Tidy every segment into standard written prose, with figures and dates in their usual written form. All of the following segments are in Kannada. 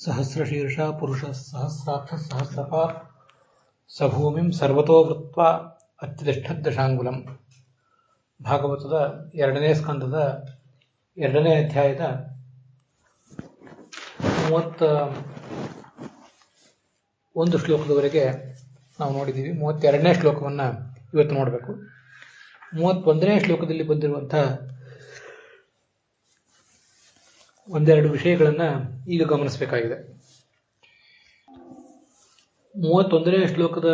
ಸಹಸ್ರಶೀರ್ಷ ಪುರುಷ ಸಹಸ್ರಾಕ್ಷ ಸಹಸ್ರಪಾತ್ ಸಭೂಮಿಂ ಸರ್ವತೋ ವೃತ್ವಾ ಅತ್ಯತಿಷ್ಠದ್ದಶಾಂಗುಲಂ. ಭಾಗವತದ 2ನೇ ಸ್ಕಂದದ 2ನೇ ಅಧ್ಯಾಯದ 31 ಶ್ಲೋಕದವರೆಗೆ ನಾವು ನೋಡಿದ್ದೀವಿ. 32ನೇ ಶ್ಲೋಕವನ್ನು ಇವತ್ತು ನೋಡಬೇಕು. 31ನೇ ಶ್ಲೋಕದಲ್ಲಿ ಬಂದಿರುವಂತಹ ಒಂದೆರಡು ವಿಷಯಗಳನ್ನು ಈಗ ಗಮನಿಸಬೇಕಾಗಿದೆ. 31ನೇ ಶ್ಲೋಕದ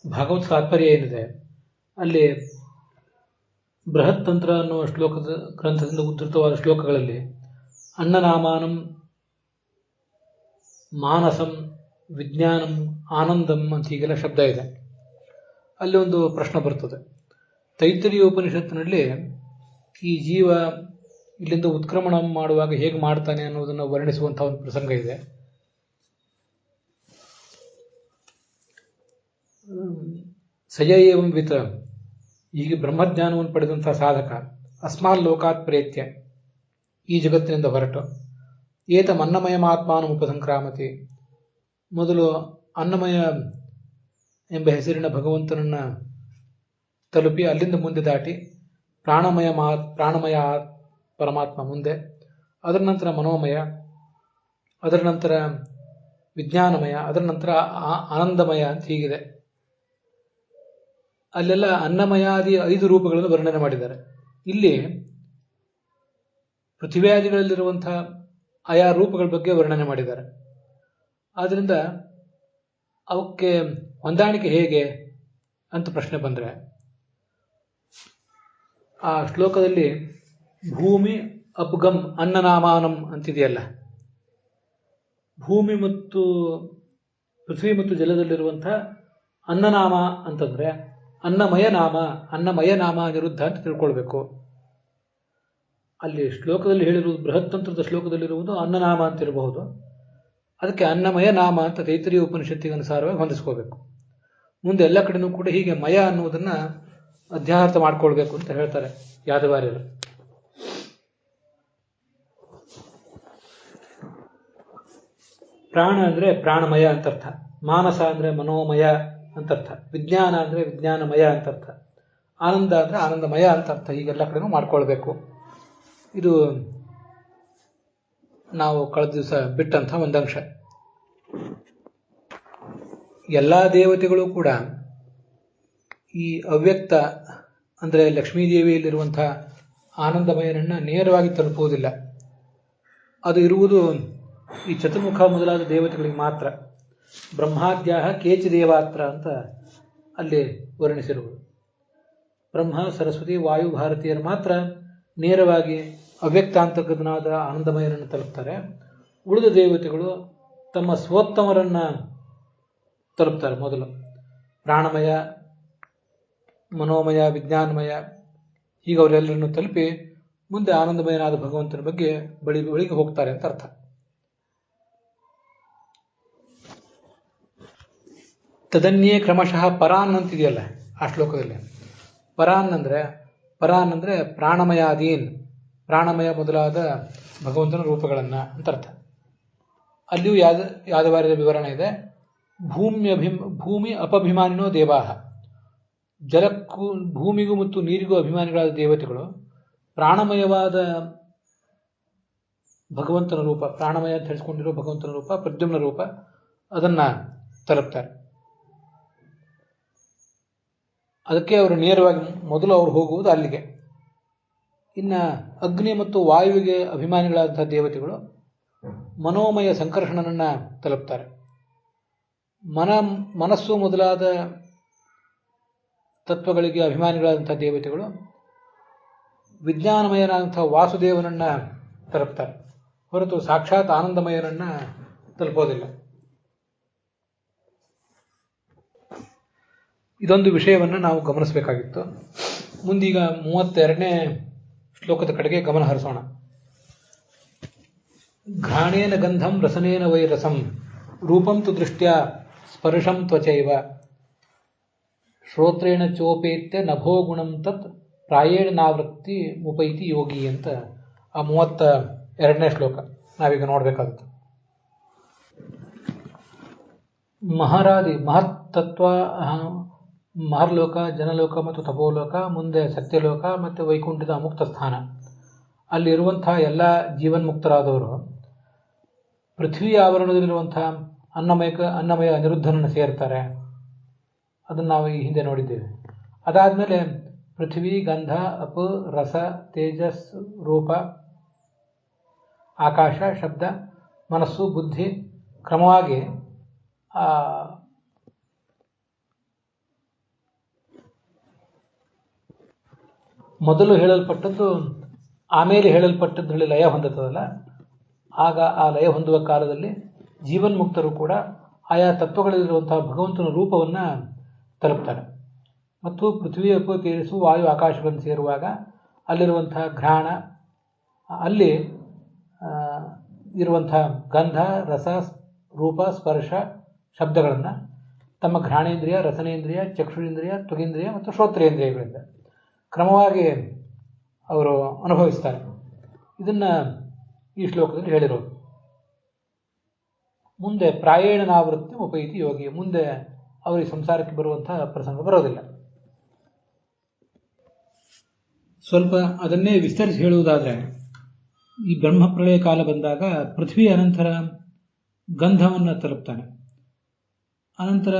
ಭಾಗವತ ತಾತ್ಪರ್ಯ ಏನಿದೆ, ಅಲ್ಲಿ ಬೃಹತ್ ತಂತ್ರ ಅನ್ನುವ ಶ್ಲೋಕದ ಗ್ರಂಥದಿಂದ ಉದ್ಧೃತವಾದ ಶ್ಲೋಕಗಳಲ್ಲಿ ಅನ್ನನಾಮಾನಂ, ಮಾನಸಂ, ವಿಜ್ಞಾನಂ, ಆನಂದಂ ಅಂತ ಹೀಗೆಲ್ಲ ಶಬ್ದ ಇದೆ. ಅಲ್ಲಿ ಒಂದು ಪ್ರಶ್ನೆ ಬರ್ತದೆ. ತೈತ್ತರೀಯ ಉಪನಿಷತ್ತಿನಲ್ಲಿ ಈ ಜೀವ ಇಲ್ಲಿಂದ ಉತ್ಕ್ರಮಣ ಮಾಡುವಾಗ ಹೇಗೆ ಮಾಡ್ತಾನೆ ಅನ್ನೋದನ್ನು ವರ್ಣಿಸುವಂತಹ ಒಂದು ಪ್ರಸಂಗ ಇದೆ. ಸಯ ಏವಂ ವಿತ, ಹೀಗೆ ಬ್ರಹ್ಮಜ್ಞಾನವನ್ನು ಪಡೆದಂತಹ ಸಾಧಕ ಅಸ್ಮಾಲ್ ಲೋಕಾತ್ ಪ್ರೇತ್ಯ, ಈ ಜಗತ್ತಿನಿಂದ ಹೊರಟು ಏತಂ ಅನ್ನಮಯಮಾತ್ಮಾನ ಉಪಸಂಕ್ರಾಮತಿ, ಮೊದಲು ಅನ್ನಮಯ ಎಂಬ ಹೆಸರಿನ ಭಗವಂತನನ್ನ ತಲುಪಿ ಅಲ್ಲಿಂದ ಮುಂದೆ ದಾಟಿ ಪ್ರಾಣಮಯ ಪರಮಾತ್ಮ ಮುಂದೆ, ಅದರ ನಂತರ ಮನೋಮಯ, ಅದರ ನಂತರ ವಿಜ್ಞಾನಮಯ, ಅದರ ನಂತರ ಆನಂದಮಯ ಅಂತ ಹೀಗಿದೆ. ಅಲ್ಲೆಲ್ಲ ಅನ್ನಮಯಾದಿ 5 ರೂಪಗಳನ್ನು ವರ್ಣನೆ ಮಾಡಿದ್ದಾರೆ. ಇಲ್ಲಿ ಪೃಥ್ವಿಯಾದಿಗಳಲ್ಲಿರುವಂತಹ ಆಯಾ ರೂಪಗಳ ಬಗ್ಗೆ ವರ್ಣನೆ ಮಾಡಿದ್ದಾರೆ. ಆದ್ರಿಂದ ಅವಕ್ಕೆ ಹೊಂದಾಣಿಕೆ ಹೇಗೆ ಅಂತ ಪ್ರಶ್ನೆ ಬಂದರೆ, ಆ ಶ್ಲೋಕದಲ್ಲಿ ಭೂಮಿ ಅಬ್ಗಂ ಅನ್ನನಾಮಾನಂ ಅಂತಿದೆಯಲ್ಲ, ಭೂಮಿ ಮತ್ತು ಪೃಥ್ವಿ ಮತ್ತು ಜಲದಲ್ಲಿರುವಂತಹ ಅನ್ನನಾಮ ಅಂತಂದ್ರೆ ಅನ್ನಮಯ ನಾಮ ಅನಿರುದ್ಧ ಅಂತ ತಿಳ್ಕೊಳ್ಬೇಕು. ಅಲ್ಲಿ ಶ್ಲೋಕದಲ್ಲಿ ಹೇಳಿರುವುದು, ಬೃಹತ್ ತಂತ್ರದ ಶ್ಲೋಕದಲ್ಲಿರುವುದು ಅನ್ನನಾಮ ಅಂತ ಇರಬಹುದು. ಅದಕ್ಕೆ ಅನ್ನಮಯ ನಾಮ ಅಂತ ತೈತ್ತರೀಯ ಉಪನಿಷತ್ತಿಗೆ ಅನುಸಾರವಾಗಿ ಹೊಂದಿಸ್ಕೋಬೇಕು. ಮುಂದೆ ಎಲ್ಲ ಕಡೆನೂ ಕೂಡ ಹೀಗೆ ಮಯ ಅನ್ನುವುದನ್ನ ಅಧ್ಯಾಹಾರ್ಥ ಮಾಡ್ಕೊಳ್ಬೇಕು ಅಂತ ಹೇಳ್ತಾರೆ ಯಾದವಾರ್ಯರು. ಪ್ರಾಣ ಅಂದ್ರೆ ಪ್ರಾಣಮಯ ಅಂತರ್ಥ, ಮಾನಸ ಅಂದ್ರೆ ಮನೋಮಯ ಅಂತರ್ಥ, ವಿಜ್ಞಾನ ಅಂದ್ರೆ ವಿಜ್ಞಾನಮಯ ಅಂತರ್ಥ, ಆನಂದ ಅಂದ್ರೆ ಆನಂದಮಯ ಅಂತರ್ಥ. ಹೀಗೆಲ್ಲ ಕಡೆನೂ ಮಾಡ್ಕೊಳ್ಬೇಕು. ಇದು ನಾವು ಕಳೆದ ದಿವಸ ಬಿಟ್ಟಂತಹ ಒಂದಂಶ. ಎಲ್ಲಾ ದೇವತೆಗಳು ಕೂಡ ಈ ಅವ್ಯಕ್ತ ಅಂದ್ರೆ ಲಕ್ಷ್ಮೀದೇವಿಯಲ್ಲಿರುವಂತಹ ಆನಂದಮಯನನ್ನ ನೇರವಾಗಿ ತಲುಪುವುದಿಲ್ಲ. ಅದು ಇರುವುದು ಈ ಚತುರ್ಮುಖ ಮೊದಲಾದ ದೇವತೆಗಳಿಗೆ ಮಾತ್ರ. ಬ್ರಹ್ಮಾದ್ಯಾಹ ಕೇಚಿ ದೇವಾತ್ರ ಅಂತ ಅಲ್ಲಿ ವರ್ಣಿಸಿರುವುದು. ಬ್ರಹ್ಮ, ಸರಸ್ವತಿ, ವಾಯು, ಭಾರತೀಯರು ಮಾತ್ರ ನೇರವಾಗಿ ಅವ್ಯಕ್ತಾಂತರ್ಗತನಾದ ಆನಂದಮಯನನ್ನು ತಲುಪ್ತಾರೆ. ಉಳಿದ ದೇವತೆಗಳು ತಮ್ಮ ಸ್ವೋತ್ತಮರನ್ನ ತಲುಪ್ತಾರೆ. ಮೊದಲು ಪ್ರಾಣಮಯ, ಮನೋಮಯ, ವಿಜ್ಞಾನಮಯ, ಹೀಗೆ ಅವರೆಲ್ಲರನ್ನು ತಲುಪಿ ಮುಂದೆ ಆನಂದಮಯನಾದ ಭಗವಂತನ ಬಗ್ಗೆ ಬಳಿಗೆ ಹೋಗ್ತಾರೆ ಅಂತ ಅರ್ಥ. ತದನ್ಯೇ ಕ್ರಮಶಃ ಪರಾನ್ ಅಂತಿದೆಯಲ್ಲ ಆ ಶ್ಲೋಕದಲ್ಲಿ. ಪರಾನ್ ಅಂದ್ರೆ ಪ್ರಾಣಮಯಾದೀನ್, ಪ್ರಾಣಮಯ ಮೊದಲಾದ ಭಗವಂತನ ರೂಪಗಳನ್ನ ಅಂತ ಅರ್ಥ. ಅಲ್ಲಿಯೂ ಯಾದವಾರ್ಯದ ವಿವರಣೆ ಇದೆ. ಭೂಮಿ ಅಪಭಿಮಾನಿನೋ ದೇವಾಹ, ಜಲಕ್ಕೂ ಭೂಮಿಗೂ ಮತ್ತು ನೀರಿಗೂ ಅಭಿಮಾನಿಗಳಾದ ದೇವತೆಗಳು ಪ್ರಾಣಮಯವಾದ ಭಗವಂತನ ರೂಪ, ಪ್ರಾಣಮಯ ಅಂತ ಹೇಳಿಸ್ಕೊಂಡಿರೋ ಭಗವಂತನ ರೂಪ, ಪ್ರದ್ಯುಮ್ನ ರೂಪ, ಅದನ್ನ ತಲುಪ್ತಾರೆ. ಅದಕ್ಕೆ ಅವರು ನೇರವಾಗಿ ಮೊದಲು ಅವರು ಹೋಗುವುದು ಅಲ್ಲಿಗೆ. ಇನ್ನ ಅಗ್ನಿ ಮತ್ತು ವಾಯುವಿಗೆ ಅಭಿಮಾನಿಗಳಾದಂತಹ ದೇವತೆಗಳು ಮನೋಮಯ ಸಂಕರ್ಷಣನನ್ನ ತಲುಪ್ತಾರೆ. ಮನಸ್ಸು ಮೊದಲಾದ ತತ್ವಗಳಿಗೆ ಅಭಿಮಾನಿಗಳಾದಂತಹ ದೇವತೆಗಳು ವಿಜ್ಞಾನಮಯನಾದಂತಹ ವಾಸುದೇವನನ್ನ ತಲುಪ್ತಾರೆ, ಹೊರತು ಸಾಕ್ಷಾತ್ ಆನಂದಮಯನನ್ನ ತಲುಪೋದಿಲ್ಲ. ಇದೊಂದು ವಿಷಯವನ್ನು ನಾವು ಗಮನಿಸಬೇಕಾಗಿತ್ತು. ಮುಂದೀಗ 32ನೇ ಶ್ಲೋಕದ ಕಡೆಗೆ ಗಮನ ಹರಿಸೋಣ. ಘ್ರಾಣೇನ ಗಂಧಂ ರಸನೇನ ವೈ ರಸಂ ರೂಪಂ ತು ದೃಷ್ಟ್ಯಾ ಸ್ಪರ್ಶಂ ತ್ವಚೈವ ಶ್ರೋತ್ರೇಣ ಚೋಪೇತ್ಯ ನಭೋ ಗುಣಂ ತತ್ ಪ್ರಾಯೇಣ ನಾವೃತ್ತಿ ಮುಪೈತಿ ಯೋಗಿ ಅಂತ ಆ 32ನೇ ಶ್ಲೋಕ ನಾವೀಗ ನೋಡಬೇಕಾಗುತ್ತೆ. ಮಹಾರಾದಿ ಮಹತ್ತತ್ವ, ಮಹರ್ಲೋಕ, ಜನಲೋಕ ಮತ್ತು ತಪೋಲೋಕ, ಮುಂದೆ ಸತ್ಯಲೋಕ ಮತ್ತು ವೈಕುಂಠದ ಮುಕ್ತ ಸ್ಥಾನ, ಅಲ್ಲಿರುವಂತಹ ಎಲ್ಲ ಜೀವನ್ಮುಕ್ತರಾದವರು ಪೃಥ್ವಿ ಆವರಣದಲ್ಲಿರುವಂತಹ ಅನ್ನಮಯ ಅನಿರುದ್ಧನನ್ನು ಸೇರ್ತಾರೆ. ಅದನ್ನು ನಾವು ಈ ಹಿಂದೆ ನೋಡಿದ್ದೇವೆ. ಅದಾದಮೇಲೆ ಪೃಥ್ವಿ, ಗಂಧ, ಅಪು, ರಸ, ತೇಜಸ್, ರೂಪ, ಆಕಾಶ, ಶಬ್ದ, ಮನಸ್ಸು, ಬುದ್ಧಿ ಕ್ರಮವಾಗಿ ಮೊದಲು ಹೇಳಲ್ಪಟ್ಟದ್ದು ಆಮೇಲೆ ಹೇಳಲ್ಪಟ್ಟದ್ರಲ್ಲಿ ಲಯ ಹೊಂದುತ್ತದಲ್ಲ, ಆಗ ಆ ಲಯ ಹೊಂದುವ ಕಾಲದಲ್ಲಿ ಜೀವನ್ಮುಕ್ತರು ಕೂಡ ಆಯಾ ತತ್ವಗಳಲ್ಲಿರುವಂತಹ ಭಗವಂತನ ರೂಪವನ್ನು ತಲುಪ್ತಾರೆ. ಮತ್ತು ಪೃಥ್ವಿ, ಅಪು, ತೇಜಸ್ಸು, ವಾಯು, ಆಕಾಶಗಳನ್ನು ಸೇರುವಾಗ ಅಲ್ಲಿರುವಂತಹ ಘ್ರಾಣ, ಅಲ್ಲಿ ಇರುವಂತಹ ಗಂಧ, ರಸ, ರೂಪ, ಸ್ಪರ್ಶ, ಶಬ್ದಗಳನ್ನು ತಮ್ಮ ಘ್ರಾಣೇಂದ್ರಿಯ, ರಸನೇಂದ್ರಿಯ, ಚಕ್ಷುರೇಂದ್ರಿಯ, ತ್ವಗೇಂದ್ರಿಯ ಮತ್ತು ಶ್ರೋತ್ರೇಂದ್ರಿಯಗಳಿಂದ ಕ್ರಮವಾಗಿ ಅವರು ಅನುಭವಿಸ್ತಾರೆ. ಇದನ್ನು ಈ ಶ್ಲೋಕದಲ್ಲಿ ಹೇಳಿರೋದು. ಮುಂದೆ ಪ್ರಾಯೇಣ ನಾವೃತ್ತಿ ಉಪೈತಿ ಯೋಗಿ, ಮುಂದೆ ಅವರಿಗೆ ಸಂಸಾರಕ್ಕೆ ಬರುವಂತಹ ಪ್ರಸಂಗ ಬರೋದಿಲ್ಲ. ಸ್ವಲ್ಪ ಅದನ್ನೇ ವಿಸ್ತರಿಸಿ ಹೇಳುವುದಾದರೆ, ಈ ಬ್ರಹ್ಮಪ್ರಳಯ ಕಾಲ ಬಂದಾಗ ಪೃಥ್ವಿ ಅನಂತರ ಗಂಧವನ್ನು ತಲುಪ್ತಾನೆ, ಅನಂತರ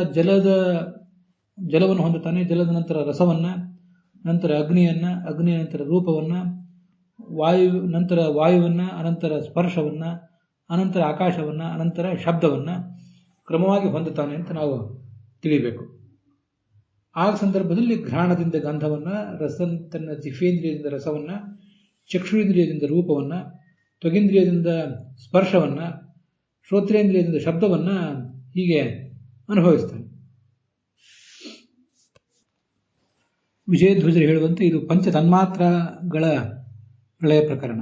ಜಲವನ್ನು ಹೊಂದುತ್ತಾನೆ, ಜಲದ ನಂತರ ರಸವನ್ನು, ನಂತರ ಅಗ್ನಿಯನ್ನು, ಅಗ್ನಿಯ ನಂತರ ರೂಪವನ್ನು, ನಂತರ ವಾಯುವನ್ನು, ಅನಂತರ ಸ್ಪರ್ಶವನ್ನು, ಅನಂತರ ಆಕಾಶವನ್ನು, ಅನಂತರ ಶಬ್ದವನ್ನು ಕ್ರಮವಾಗಿ ಹೊಂದುತ್ತಾನೆ ಅಂತ ನಾವು ತಿಳಿಬೇಕು. ಆ ಸಂದರ್ಭದಲ್ಲಿ ಘ್ರಾಣದಿಂದ ಗಂಧವನ್ನು, ತನ್ನ ಜಿಹ್ವೇಂದ್ರಿಯದಿಂದ ರಸವನ್ನು, ಚಕ್ಷುರೇಂದ್ರಿಯದಿಂದ ರೂಪವನ್ನು, ತ್ವಗೇಂದ್ರಿಯದಿಂದ ಸ್ಪರ್ಶವನ್ನು, ಶ್ರೋತ್ರೇಂದ್ರಿಯದಿಂದ ಶಬ್ದವನ್ನು ಹೀಗೆ ಅನುಭವಿಸ್ತಾನೆ. ವಿಜಯಧ್ವಜರು ಹೇಳುವಂತೆ ಇದು ಪಂಚ ತನ್ಮಾತ್ರಗಳ ಪ್ರಳಯ ಪ್ರಕರಣ.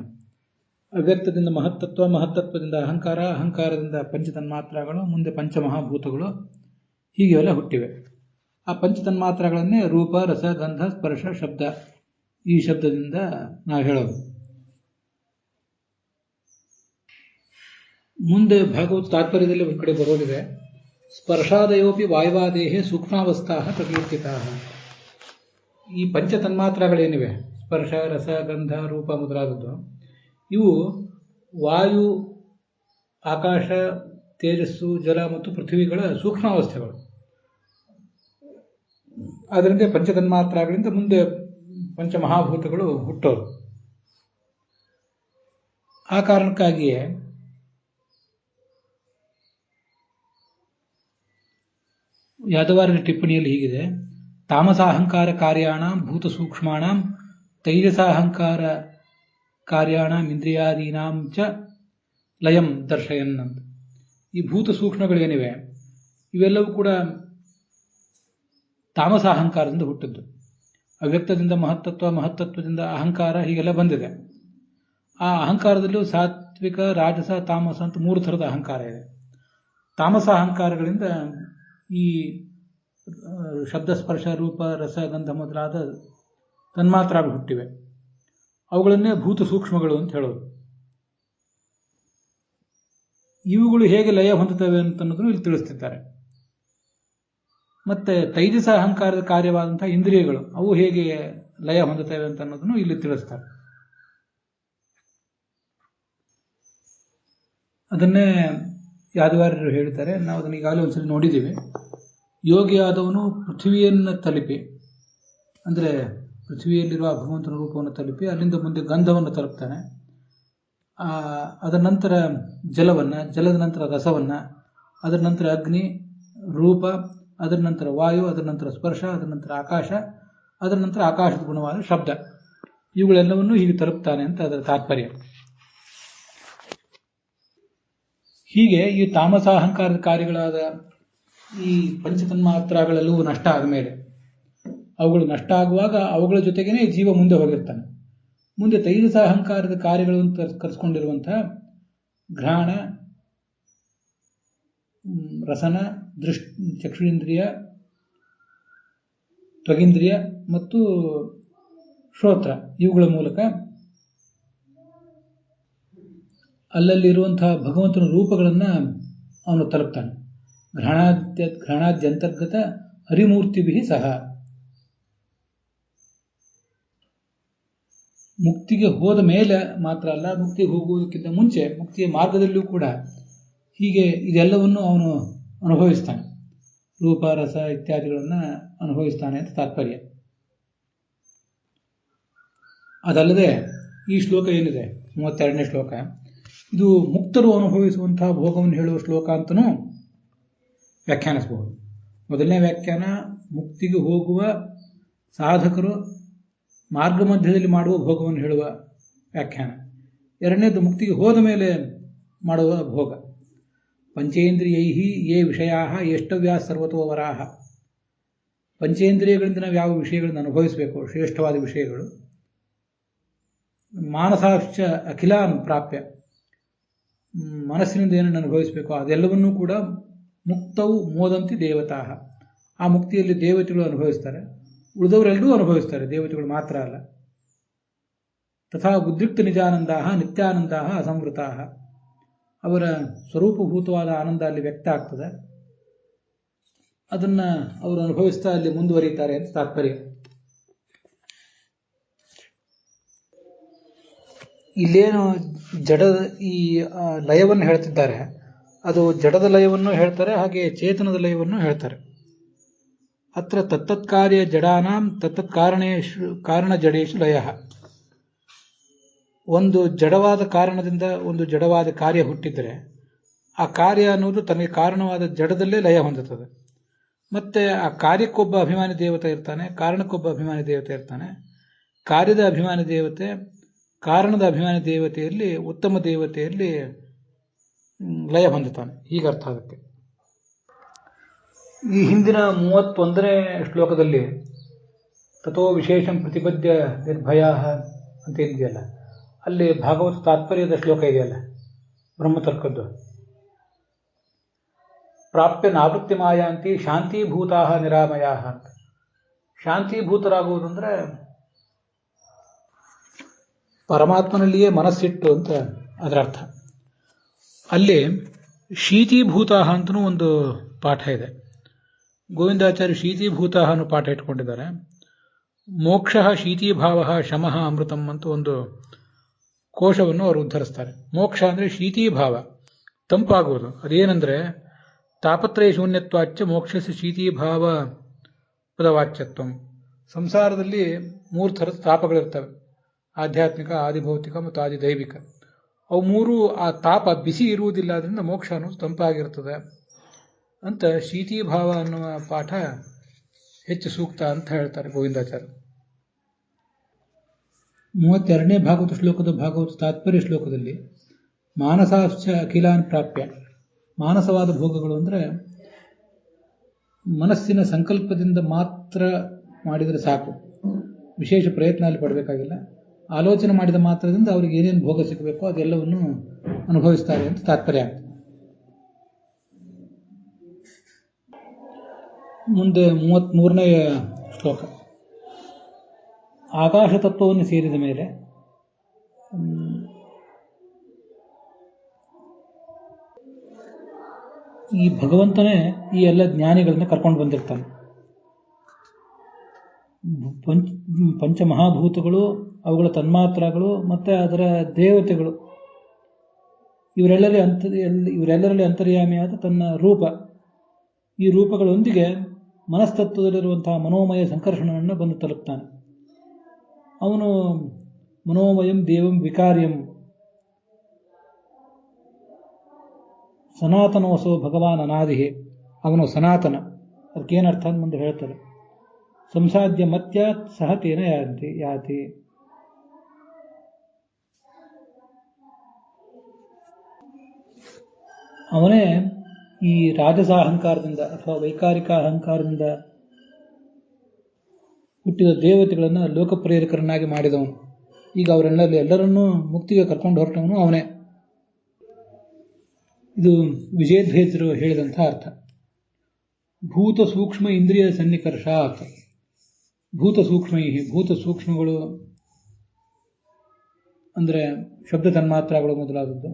ಅವ್ಯಕ್ತದಿಂದ ಮಹತ್ತತ್ವ, ಮಹತ್ತತ್ವದಿಂದ ಅಹಂಕಾರ, ಅಹಂಕಾರದಿಂದ ಪಂಚತನ್ಮಾತ್ರಗಳು, ಮುಂದೆ ಪಂಚಮಹಾಭೂತಗಳು ಹೀಗೆಲ್ಲ ಹುಟ್ಟಿವೆ. ಆ ಪಂಚತನ್ಮಾತ್ರಗಳನ್ನೇ ರೂಪ, ರಸ, ಗಂಧ, ಸ್ಪರ್ಶ, ಶಬ್ದ, ಈ ಶಬ್ದದಿಂದ ನಾವು ಹೇಳೋದು. ಮುಂದೆ ಭಾಗವತ ತಾತ್ಪರ್ಯದಲ್ಲಿ ಒಂದು ಕಡೆ ಬರೋದಿದೆ, ಸ್ಪರ್ಶಾದಯೋಪಿ ವಾಯುವಾದೇಹೇ ಸೂಕ್ಷ್ಮಾವಸ್ಥಾ ಪ್ರಕೀರ್ತಿತಾ. ಈ ಪಂಚತನ್ಮಾತ್ರಗಳೇನಿವೆ, ಸ್ಪರ್ಶ, ರಸ, ಗಂಧ, ರೂಪ ಮೊದಲಾದದ್ದು, ಇವು ವಾಯು, ಆಕಾಶ, ತೇಜಸ್ಸು, ಜಲ ಮತ್ತು ಪೃಥ್ವಿಗಳ ಸೂಕ್ಷ್ಮಾವಸ್ಥೆಗಳು. ಅದರಿಂದ ಪಂಚತನ್ಮಾತ್ರಗಳಿಂದ ಮುಂದೆ ಪಂಚಮಹಾಭೂತಗಳು ಹುಟ್ಟೋರು. ಆ ಕಾರಣಕ್ಕಾಗಿಯೇ ಯಾದವಾರ್ಯರ ಟಿಪ್ಪಣಿಯಲ್ಲಿ ಹೀಗಿದೆ, ತಾಮಸಾಹಂಕಾರ ಕಾರ್ಯಾಣಾಂ ಭೂತ ಸೂಕ್ಷ್ಮಾಣಾಂ ತೈಜಸಾಹಂಕಾರ ಕಾರ್ಯಾಣಾಂ ಇಂದ್ರಿಯಾದೀನಾಂ ಚ ಲಯಂ ದರ್ಶಯನ್ ಅಂತ. ಈ ಭೂತ ಸೂಕ್ಷ್ಮಗಳೇನಿವೆ ಇವೆಲ್ಲವೂ ಕೂಡ ತಾಮಸಾಹಂಕಾರದಿಂದ ಹುಟ್ಟಿದ್ದು. ಅವ್ಯಕ್ತದಿಂದ ಮಹತ್ತತ್ವ, ಮಹತ್ತತ್ವದಿಂದ ಅಹಂಕಾರ, ಹೀಗೆಲ್ಲ ಬಂದಿದೆ. ಆ ಅಹಂಕಾರದಲ್ಲೂ ಸಾತ್ವಿಕ, ರಾಜಸ, ತಾಮಸ ಅಂತ 3 ಥರದ ಅಹಂಕಾರ ಇದೆ. ತಾಮಸ ಅಹಂಕಾರಗಳಿಂದ ಈ ಶಬ್ದ, ಸ್ಪರ್ಶ, ರೂಪ, ರಸ, ಗಂಧ ಮೊದಲಾದ ತನ್ಮಾತ್ರಗಳು ಹುಟ್ಟಿವೆ. ಅವುಗಳನ್ನೇ ಭೂತ ಸೂಕ್ಷ್ಮಗಳು ಅಂತ ಹೇಳೋದು. ಇವುಗಳು ಹೇಗೆ ಲಯ ಹೊಂದುತ್ತವೆ ಅಂತನ್ನೋದನ್ನು ಇಲ್ಲಿ ತಿಳಿಸ್ತಿದ್ದಾರೆ. ಮತ್ತೆ ತೈಜಸ ಅಹಂಕಾರದ ಕಾರ್ಯವಾದಂತಹ ಇಂದ್ರಿಯಗಳು ಅವು ಹೇಗೆ ಲಯ ಹೊಂದುತ್ತವೆ ಅಂತ ಅನ್ನೋದನ್ನು ಇಲ್ಲಿ ತಿಳಿಸ್ತಾರೆ. ಅದನ್ನೇ ಯಾದವಾರ್ಯರು ಹೇಳ್ತಾರೆ. ನಾವು ಅದನ್ನು ಈಗಾಗಲೇ ಒಂದ್ಸಲ ನೋಡಿದ್ದೀವಿ. ಯೋಗಿಯಾದವನು ಪೃಥ್ವಿಯನ್ನು ತಲುಪಿ, ಅಂದರೆ ಪೃಥ್ವಿಯಲ್ಲಿರುವ ಭಗವಂತನ ರೂಪವನ್ನು ತಲುಪಿ ಅಲ್ಲಿಂದ ಮುಂದೆ ಗಂಧವನ್ನು ತಲುಪ್ತಾನೆ. ಅದರ ನಂತರ ಜಲವನ್ನು, ಜಲದ ನಂತರ ರಸವನ್ನು, ಅದರ ನಂತರ ಅಗ್ನಿ, ರೂಪ, ಅದರ ನಂತರ ವಾಯು, ಅದರ ನಂತರ ಸ್ಪರ್ಶ, ಅದರ ನಂತರ ಆಕಾಶ, ಅದರ ನಂತರ ಆಕಾಶದ ಗುಣವಾದ ಶಬ್ದ, ಇವುಗಳೆಲ್ಲವನ್ನೂ ಹೀಗೆ ತಲುಪ್ತಾನೆ ಅಂತ ಅದರ ತಾತ್ಪರ್ಯ. ಹೀಗೆ ಈ ತಾಮಸಾಹಂಕಾರದ ಕಾರ್ಯಗಳಾದ ಈ ಪಂಚತನ್ಮಾತ್ರಗಳೆಲ್ಲವೂ ನಷ್ಟ ಆದಮೇಲೆ, ಅವುಗಳು ನಷ್ಟ ಆಗುವಾಗ ಅವುಗಳ ಜೊತೆಗೇನೆ ಜೀವ ಮುಂದೆ ಹೋಗಿರ್ತಾನೆ. ಮುಂದೆ ತೈಜಸಾಹಂಕಾರದ ಕಾರ್ಯಗಳನ್ನು ಕರೆಸ್ಕೊಂಡಿರುವಂತಹ ಘ್ರಾಣ, ರಸನ, ಚಕ್ಷುರೇಂದ್ರಿಯ, ತ್ವಗೇಂದ್ರಿಯ ಮತ್ತು ಶ್ರೋತ್ರ, ಇವುಗಳ ಮೂಲಕ ಅಲ್ಲಲ್ಲಿರುವಂತಹ ಭಗವಂತನ ರೂಪಗಳನ್ನು ಅವನು ತಲುಪ್ತಾನೆ. ಘ್ರಾಣಾದ್ಯಂತರ್ಗತ ಹರಿಮೂರ್ತಿಭಿ ಸಹ. ಮುಕ್ತಿಗೆ ಹೋದ ಮೇಲೆ ಮಾತ್ರ ಅಲ್ಲ, ಮುಕ್ತಿಗೆ ಹೋಗುವುದಕ್ಕಿಂತ ಮುಂಚೆ ಮುಕ್ತಿಯ ಮಾರ್ಗದಲ್ಲಿಯೂ ಕೂಡ ಹೀಗೆ ಇದೆಲ್ಲವನ್ನು ಅವನು ಅನುಭವಿಸ್ತಾನೆ. ರೂಪ ರಸ ಇತ್ಯಾದಿಗಳನ್ನು ಅನುಭವಿಸ್ತಾನೆ ಅಂತ ತಾತ್ಪರ್ಯ. ಅದಲ್ಲದೆ ಈ ಶ್ಲೋಕ ಏನಿದೆ 32ನೇ ಶ್ಲೋಕ, ಇದು ಮುಕ್ತರು ಅನುಭವಿಸುವಂತಹ ಭೋಗವನ್ನು ಹೇಳುವ ಶ್ಲೋಕ ಅಂತಲೂ ವ್ಯಾಖ್ಯಾನಿಸಬಹುದು. ಮೊದಲನೇ ವ್ಯಾಖ್ಯಾನ ಮುಕ್ತಿಗೆ ಹೋಗುವ ಸಾಧಕರು ಮಾರ್ಗ ಮಧ್ಯದಲ್ಲಿ ಮಾಡುವ ಭೋಗವನ್ನು ಹೇಳುವ ವ್ಯಾಖ್ಯಾನ. ಎರಡನೇದು ಮುಕ್ತಿಗೆ ಹೋದ ಮೇಲೆ ಮಾಡುವ ಭೋಗ. ಪಂಚೇಂದ್ರಿಯೈಹಿ ಯೇ ವಿಷಯಾ ಯಷ್ಟವ್ಯಾ ಸರ್ವತೋವರಾಹ. ಪಂಚೇಂದ್ರಿಯಗಳಿಂದ ನಾವು ಯಾವ ವಿಷಯಗಳನ್ನು ಅನುಭವಿಸಬೇಕು, ಶ್ರೇಷ್ಠವಾದ ವಿಷಯಗಳು. ಮಾನಸಾಶ್ಚ ಅಖಿಲಾನ್ ಪ್ರಾಪ್ಯ, ಮನಸ್ಸಿನಿಂದ ಏನನ್ನು ಅನುಭವಿಸಬೇಕು ಅದೆಲ್ಲವನ್ನೂ ಕೂಡ ಮುಕ್ತವು ಮೋದಂತಿ ದೇವತಾ. ಆ ಮುಕ್ತಿಯಲ್ಲಿ ದೇವತೆಗಳು ಅನುಭವಿಸ್ತಾರೆ, ಉಳಿದವರೆಲ್ಲರೂ ಅನುಭವಿಸ್ತಾರೆ, ದೇವತೆಗಳು ಮಾತ್ರ ಅಲ್ಲ. ತಥಾ ಉದ್ರಿಕ್ತ ನಿಜಾನಂದ ನಿತ್ಯಾನಂದ ಅಸಂವೃತ. ಅವರ ಸ್ವರೂಪಭೂತವಾದ ಆನಂದ ಅಲ್ಲಿ ವ್ಯಕ್ತ ಆಗ್ತದೆ, ಅದನ್ನ ಅವರು ಅನುಭವಿಸ್ತಾ ಅಲ್ಲಿ ಮುಂದುವರಿತಾರೆ ಅಂತ ತಾತ್ಪರ್ಯ. ಇಲ್ಲೇನು ಜಡದ ಈ ಲಯವನ್ನು ಹೇಳ್ತಿದ್ದಾರೆ, ಅದು ಜಡದ ಲಯವನ್ನು ಹೇಳ್ತಾರೆ, ಹಾಗೆ ಚೇತನದ ಲಯವನ್ನು ಹೇಳ್ತಾರೆ. ಅತ್ರ ತತ್ತತ್ಕಾರ್ಯ ಜಡಾನಾಂ ತತ್ತತ್ ಕಾರಣ ಜಡೇಶು ಲಯ. ಒಂದು ಜಡವಾದ ಕಾರಣದಿಂದ ಒಂದು ಜಡವಾದ ಕಾರ್ಯ ಹುಟ್ಟಿದರೆ ಆ ಕಾರ್ಯ ಅನ್ನೋದು ತನಗೆ ಕಾರಣವಾದ ಜಡದಲ್ಲೇ ಲಯ ಹೊಂದುತ್ತದೆ. ಮತ್ತೆ ಆ ಕಾರ್ಯಕ್ಕೊಬ್ಬ ಅಭಿಮಾನಿ ದೇವತೆ ಇರ್ತಾನೆ, ಕಾರಣಕ್ಕೊಬ್ಬ ಅಭಿಮಾನಿ ದೇವತೆ ಇರ್ತಾನೆ. ಕಾರ್ಯದ ಅಭಿಮಾನಿ ದೇವತೆ ಕಾರಣದ ಅಭಿಮಾನಿ ದೇವತೆಯಲ್ಲಿ ಉತ್ತಮ ದೇವತೆಯಲ್ಲಿ ಲಯ ಹೊಂದುತ್ತಾನೆ. ಹೀಗರ್ಥ ಆಗುತ್ತೆ. ಈ ಹಿಂದಿನ 31ನೇ ಶ್ಲೋಕದಲ್ಲಿ ತಥೋ ವಿಶೇಷಂ ಪ್ರತಿಪದ್ಯ ನಿರ್ಭಯ ಅಂತ ಏನಿದೆಯಲ್ಲ, ಅಲ್ಲಿ ಭಾಗವತ ತಾತ್ಪರ್ಯದ ಶ್ಲೋಕ ಇದೆಯಲ್ಲ, ಬ್ರಹ್ಮತರ್ಕದ್ದು. ಪ್ರಾಪ್ಯ ನಾವೃತ್ತಿ ಮಾಯಾಂತಿ ಶಾಂತಿಭೂತಾ ನಿರಾಮಯ ಅಂತ. ಶಾಂತಿಭೂತರಾಗುವುದಂದ್ರೆ ಪರಮಾತ್ಮನಲ್ಲಿಯೇ ಮನಸ್ಸಿಟ್ಟು ಅಂತ ಅದರ ಅರ್ಥ. ಅಲ್ಲಿ ಶೀತೀಭೂತ ಅಂತನೂ ಒಂದು ಪಾಠ ಇದೆ. ಗೋವಿಂದಾಚಾರ್ಯ ಶೀತೀಭೂತ ಅನ್ನೋ ಪಾಠ ಇಟ್ಕೊಂಡಿದ್ದಾರೆ. ಮೋಕ್ಷ ಶೀತೀಭಾವ ಶಮಃ ಅಮೃತಂ ಅಂತ ಒಂದು ಕೋಶವನ್ನು ಅವರು ಉದ್ಧರಿಸ್ತಾರೆ. ಮೋಕ್ಷ ಅಂದರೆ ಶೀತೀಭಾವ, ತಂಪಾಗುವುದು. ಅದೇನೆಂದರೆ ತಾಪತ್ರಯ ಶೂನ್ಯತ್ವಾಚ್ಯ ಮೋಕ್ಷಸ ಶೀತೀಭಾವ ಪದವಾಚ್ಯತ್ವ. ಸಂಸಾರದಲ್ಲಿ 3 ಥರದ ತಾಪಗಳಿರ್ತವೆ, ಆಧ್ಯಾತ್ಮಿಕ, ಆದಿಭೌತಿಕ ಮತ್ತು ಆದಿದೈವಿಕ. ಅವು 3 ಆ ತಾಪ ಬಿಸಿ ಇರುವುದಿಲ್ಲ, ಅದರಿಂದ ಮೋಕ್ಷ ಅನ್ನೋದು ತಂಪಾಗಿರ್ತದೆ ಅಂತ ಶೀತೀಭಾವ ಅನ್ನುವ ಪಾಠ ಹೆಚ್ಚು ಸೂಕ್ತ ಅಂತ ಹೇಳ್ತಾರೆ ಗೋವಿಂದಾಚಾರ್ಯ. 32ನೇ ಭಾಗವತ ಶ್ಲೋಕದ ಭಾಗವತ ತಾತ್ಪರ್ಯ ಶ್ಲೋಕದಲ್ಲಿ ಮಾನಸಾಶ್ಚ ಅಖಿಲಾನ್ ಪ್ರಾಪ್ಯ. ಮಾನಸವಾದ ಭೋಗಗಳು ಅಂದರೆ ಮನಸ್ಸಿನ ಸಂಕಲ್ಪದಿಂದ ಮಾತ್ರ ಮಾಡಿದರೆ ಸಾಕು, ವಿಶೇಷ ಪ್ರಯತ್ನ ಅಲ್ಲಿ ಪಡಬೇಕಾಗಿಲ್ಲ. ಆಲೋಚನೆ ಮಾಡಿದ ಮಾತ್ರದಿಂದ ಅವರಿಗೆ ಏನೇನು ಭೋಗ ಸಿಗಬೇಕೋ ಅದೆಲ್ಲವನ್ನು ಅನುಭವಿಸ್ತಾರೆ ಅಂತ ತಾತ್ಪರ್ಯ ಆಗ್ತದೆ. ಮುಂದೆ 33ನೇ ಶ್ಲೋಕ. ಆಕಾಶ ತತ್ವವನ್ನು ಸೇರಿದ ಮೇಲೆ ಈ ಭಗವಂತನೇ ಈ ಎಲ್ಲ ಜ್ಞಾನಿಗಳನ್ನ ಕರ್ಕೊಂಡು ಬಂದಿರ್ತಾನೆ. ಪಂಚಮಹಾಭೂತಗಳು, ಅವುಗಳ ತನ್ಮಾತ್ರಗಳು ಮತ್ತು ಅದರ ದೇವತೆಗಳು, ಇವರೆಲ್ಲರಲ್ಲಿ ಅಂತರ್ಯಾಮಿಯಾದ ತನ್ನ ರೂಪ, ಈ ರೂಪಗಳೊಂದಿಗೆ ಮನಸ್ತತ್ವದಲ್ಲಿರುವಂತಹ ಮನೋಮಯ ಸಂಕರ್ಷಣವನ್ನು ಬಂದು ತಲುಪ್ತಾನೆ. ಅವನು ಮನೋಮಯಂ ದೇವಂ ವಿಕಾರ್ಯಂ ಸನಾತನೋಸೋ ಭಗವಾನ್ ಅನಾದಿಹಿ. ಅವನು ಸನಾತನ, ಅದಕ್ಕೇನರ್ಥ ಅಂತ ಮುಂದೆ ಹೇಳ್ತಾರೆ. ಸಂಸಾಧ್ಯ ಮತ್ಯ ಸಹ ತೇನ ಯಾತಿ. ಅವನೇ ಈ ರಾಜಸ ಅಹಂಕಾರದಿಂದ ಅಥವಾ ವೈಕಾರಿಕ ಅಹಂಕಾರದಿಂದ ಹುಟ್ಟಿದ ದೇವತೆಗಳನ್ನು ಲೋಕಪ್ರೇರಕರನ್ನಾಗಿ ಮಾಡಿದವನು. ಈಗ ಎಲ್ಲರನ್ನೂ ಮುಕ್ತಿಗೆ ಕರ್ಕೊಂಡು ಹೊರಟವನು ಅವನೇ. ಇದು ವಿಜಯಧ್ವೇತರು ಹೇಳಿದಂಥ ಅರ್ಥ. ಭೂತ ಸೂಕ್ಷ್ಮ ಇಂದ್ರಿಯ ಸನ್ನಿಕರ್ಷ ಅರ್ಥ. ಭೂತ ಸೂಕ್ಷ್ಮಗಳು ಅಂದರೆ ಶಬ್ದ ತನ್ಮಾತ್ರಗಳು ಮೊದಲಾದದ್ದು.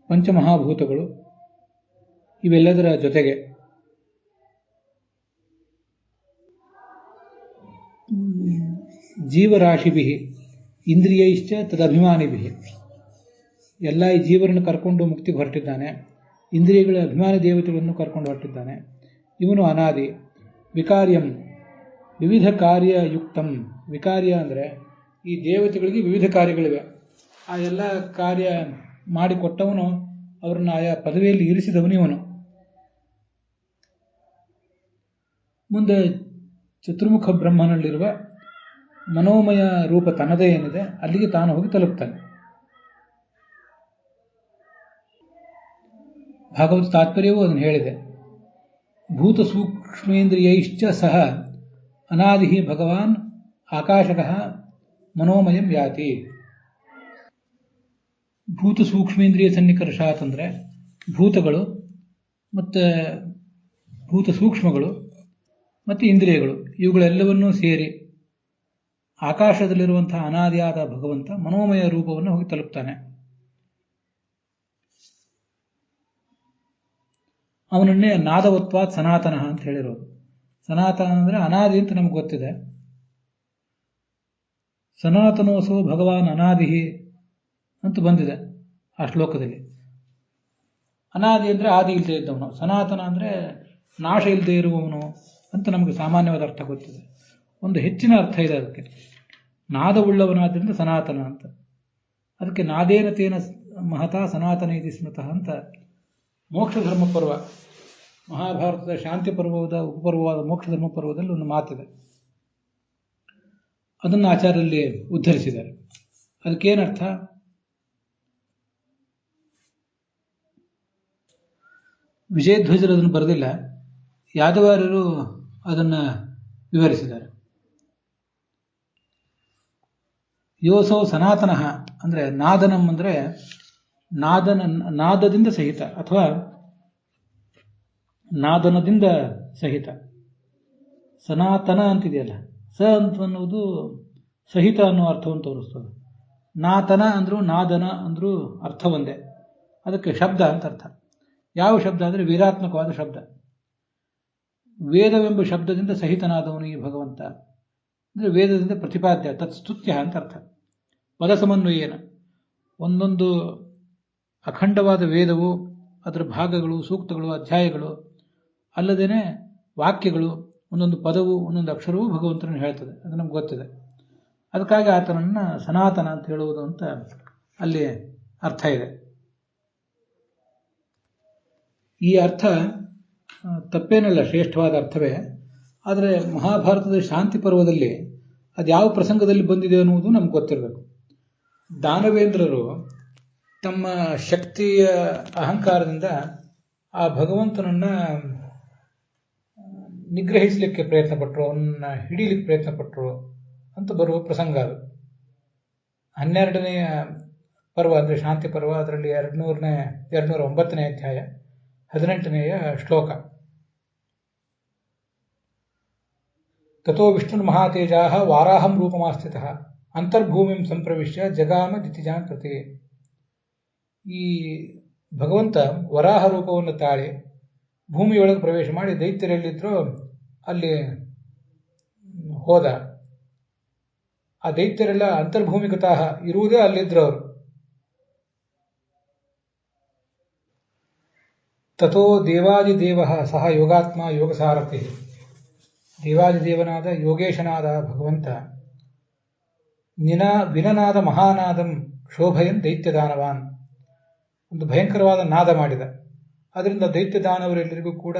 ಪಂಚಮಹಾಭೂತಗಳು ಇವೆಲ್ಲದರ ಜೊತೆಗೆ ಜೀವರಾಶಿಭಿ ಇಂದ್ರಿಯೈಶ್ಚ ತದಭಿಮಾನಿಭಿ, ಎಲ್ಲ ಈ ಜೀವರನ್ನು ಕರ್ಕೊಂಡು ಮುಕ್ತಿಗೆ ಹೊರಟಿದ್ದಾನೆ, ಇಂದ್ರಿಯಗಳ ಅಭಿಮಾನಿ ದೇವತೆಗಳನ್ನು ಕರ್ಕೊಂಡು ಹೊರಟಿದ್ದಾನೆ. ಇವನು ಅನಾದಿ. ವಿಕಾರ್ಯಂ ವಿವಿಧ ಕಾರ್ಯಯುಕ್ತಂ, ವಿಕಾರ್ಯ ಅಂದರೆ ಈ ದೇವತೆಗಳಿಗೆ ವಿವಿಧ ಕಾರ್ಯಗಳಿವೆ, ಆ ಎಲ್ಲ ಕಾರ್ಯ ಮಾಡಿಕೊಟ್ಟವನು, ಅವರನ್ನು ಆಯಾ ಪದವಿಯಲ್ಲಿ ಇರಿಸಿದವನು ಇವನು. ಮುಂದೆ ಚತುರ್ಮುಖ ಬ್ರಹ್ಮನಲ್ಲಿರುವ ಮನೋಮಯ ರೂಪ ತನ್ನದೇ ಏನಿದೆ ಅಲ್ಲಿಗೆ ತಾನು ಹೋಗಿ ತಲುಪ್ತಾನೆ. ಭಾಗವತ ತಾತ್ಪರ್ಯವೂ ಅದನ್ನು ಹೇಳಿದೆ. ಭೂತ ಸೂಕ್ಷ್ಮೇಂದ್ರಿಯೈಶ್ಚ ಸಹ ಅನಾದಿ ಭಗವಾನ್ ಆಕಾಶಕಃ ಮನೋಮಯಂ ಯಾತಿ. ಭೂತ ಸೂಕ್ಷ್ಮೇಂದ್ರಿಯ ಸನ್ನಿಕರ್ಷಾತ್ ಅಂದರೆ ಭೂತಗಳು ಮತ್ತು ಭೂತ ಸೂಕ್ಷ್ಮಗಳು ಮತ್ತು ಇಂದ್ರಿಯಗಳು ಇವುಗಳೆಲ್ಲವನ್ನೂ ಸೇರಿ ಆಕಾಶದಲ್ಲಿರುವಂತಹ ಅನಾದಿಯಾದ ಭಗವಂತ ಮನೋಮಯ ರೂಪವನ್ನು ಹೋಗಿ ತಲುಪ್ತಾನೆ. ಅವನನ್ನೇ ನಾದವತ್ವಾತ್ ಸನಾತನ ಅಂತ ಹೇಳಿರೋದು. ಸನಾತನ ಅಂದರೆ ಅನಾದಿ ಅಂತ ನಮ್ಗೆ ಗೊತ್ತಿದೆ. ಸನಾತನೋಸೋ ಭಗವಾನ್ ಅನಾದಿ ಅಂತ ಬಂದಿದೆ ಆ ಶ್ಲೋಕದಲ್ಲಿ. ಅನಾದಿ ಅಂದರೆ ಆದಿ ಇಲ್ಲದೆ ಇದ್ದವನು, ಸನಾತನ ಅಂದರೆ ನಾಶ ಇಲ್ಲದೆ ಇರುವವನು ಅಂತ ನಮಗೆ ಸಾಮಾನ್ಯವಾದ ಅರ್ಥ ಗೊತ್ತಿದೆ. ಒಂದು ಹೆಚ್ಚಿನ ಅರ್ಥ ಇದೆ ಅದಕ್ಕೆ. ನಾದವುಳ್ಳವನಾದ್ರಿಂದ ಸನಾತನ ಅಂತ. ಅದಕ್ಕೆ ನಾದೇನ ತೇನ ಮಹತಾ ಸನಾತನ ಇತಿ ಸ್ಮೃತಃ ಅಂತ ಮೋಕ್ಷ ಧರ್ಮ ಪರ್ವ, ಮಹಾಭಾರತದ ಶಾಂತಿ ಪರ್ವದ ಉಪಪರ್ವವಾದ ಮೋಕ್ಷ ಧರ್ಮ ಪರ್ವದಲ್ಲಿ ಒಂದು ಮಾತಿದೆ. ಅದನ್ನು ಆಚಾರ್ಯರಲ್ಲಿ ಉದ್ಧರಿಸಿದ್ದಾರೆ. ಅದಕ್ಕೇನರ್ಥ? ವಿಜಯಧ್ವಜರು ಅದನ್ನು ಬರೆದಿಲ್ಲ, ಯಾದವಾರ್ಯರು ಅದನ್ನು ವಿವರಿಸಿದ್ದಾರೆ. ಯೋಸೋ ಸನಾತನಃ ಅಂದರೆ ನಾದನಂ ಅಂದರೆ ನಾದದಿಂದ ಸಹಿತ ಅಥವಾ ನಾದನದಿಂದ ಸಹಿತ. ಸನಾತನ ಅಂತಿದೆಯಲ್ಲ, ಸ ಅಂತ ಅನ್ನೋದು ಸಹಿತ ಅನ್ನೋ ಅರ್ಥವನ್ನು ತೋರಿಸ್ತದೆ. ನಾತನ ಅಂದರೂ ನಾದನ ಅಂದರೂ ಅರ್ಥ ಒಂದೇ. ಅದಕ್ಕೆ ಶಬ್ದ ಅಂತ ಅರ್ಥ. ಯಾವ ಶಬ್ದ ಅಂದರೆ ವೀರಾತ್ಮಕವಾದ ಶಬ್ದ. ವೇದವೆಂಬ ಶಬ್ದದಿಂದ ಸಹಿತನಾದವನು ಈ ಭಗವಂತ ಅಂದರೆ ವೇದದಿಂದ ಪ್ರತಿಪಾದ್ಯ, ತತ್ಸ್ತುತ್ಯ ಅಂತ ಅರ್ಥ. ಪದ ಸಮನ್ವಯೇನ ಒಂದೊಂದು ಅಖಂಡವಾದ ವೇದವು, ಅದರ ಭಾಗಗಳು, ಸೂಕ್ತಗಳು, ಅಧ್ಯಾಯಗಳು ಅಲ್ಲದೇನೆ ವಾಕ್ಯಗಳು, ಒಂದೊಂದು ಪದವು, ಒಂದೊಂದು ಅಕ್ಷರವೂ ಭಗವಂತನನ್ನು ಹೇಳ್ತದೆ. ಅದು ನಮ್ಗೆ ಗೊತ್ತಿದೆ. ಅದಕ್ಕಾಗಿ ಆತನನ್ನು ಸನಾತನ ಅಂತ ಹೇಳುವುದು ಅಂತ ಅಲ್ಲಿ ಅರ್ಥ ಇದೆ. ಈ ಅರ್ಥ ತಪ್ಪೇನಲ್ಲ, ಶ್ರೇಷ್ಠವಾದ ಅರ್ಥವೇ. ಆದರೆ ಮಹಾಭಾರತದ ಶಾಂತಿ ಪರ್ವದಲ್ಲಿ ಅದು ಯಾವ ಪ್ರಸಂಗದಲ್ಲಿ ಬಂದಿದೆ ಅನ್ನುವುದು ನಮ್ಗೆ ಗೊತ್ತಿರಬೇಕು. ದಾನವೇಂದ್ರರು ತಮ್ಮ ಶಕ್ತಿಯ ಅಹಂಕಾರದಿಂದ ಆ ಭಗವಂತನನ್ನು ನಿಗ್ರಹಿಸಲಿಕ್ಕೆ ಪ್ರಯತ್ನ ಪಟ್ಟರು, ಅವನನ್ನು ಹಿಡೀಲಿಕ್ಕೆ ಪ್ರಯತ್ನ ಪಟ್ಟರು ಅಂತ ಬರುವ ಪ್ರಸಂಗ ಅದು. 12ನೇ ಪರ್ವ ಅಂದರೆ ಶಾಂತಿ ಪರ್ವ, ಅದರಲ್ಲಿ 209ನೇ ಅಧ್ಯಾಯ 18ನೇಯ ಶ್ಲೋಕ. ತಥೋ ವಿಷ್ಣು ಮಹಾತೇಜಾಃ ವಾರಾಹಂ ರೂಪಮಾಸ್ಥಿತಃ ಅಂತರ್ಭೂಮಿಂ ಸಂಪ್ರವಿಶ್ಯ ಜಗಾಮ ದಿತಿಜಾಂ ಪ್ರತಿ. ಈ ಭಗವಂತ ವರಾಹ ರೂಪವನ್ನು ತಾಳಿ ಭೂಮಿಯೊಳಗೆ ಪ್ರವೇಶ ಮಾಡಿ ದೈತ್ಯರೆಲ್ಲಿದ್ರೋ ಅಲ್ಲಿ ಹೋದ. ಆ ದೈತ್ಯರೆಲ್ಲ ಅಂತರ್ಭೂಮಿಗತಃ ಇರುವುದೇ ಅಲ್ಲಿದ್ರು ಅವರು. ತಥೋ ದೇವಾದಿದೇವ ಸಹ ಯೋಗಾತ್ಮ ಯೋಗಸಾರಥಿ. ದೇವಾದಿದೇವನಾದ ಯೋಗೇಶನಾದ ಭಗವಂತ ವಿನನಾದ ಮಹಾನಾದಂ ಶೋಭಯನ್ ದೈತ್ಯದಾನವಾನ್, ಒಂದು ಭಯಂಕರವಾದ ನಾದ ಮಾಡಿದ. ಅದರಿಂದ ದೈತ್ಯದಾನವರೆಲ್ಲರಿಗೂ ಕೂಡ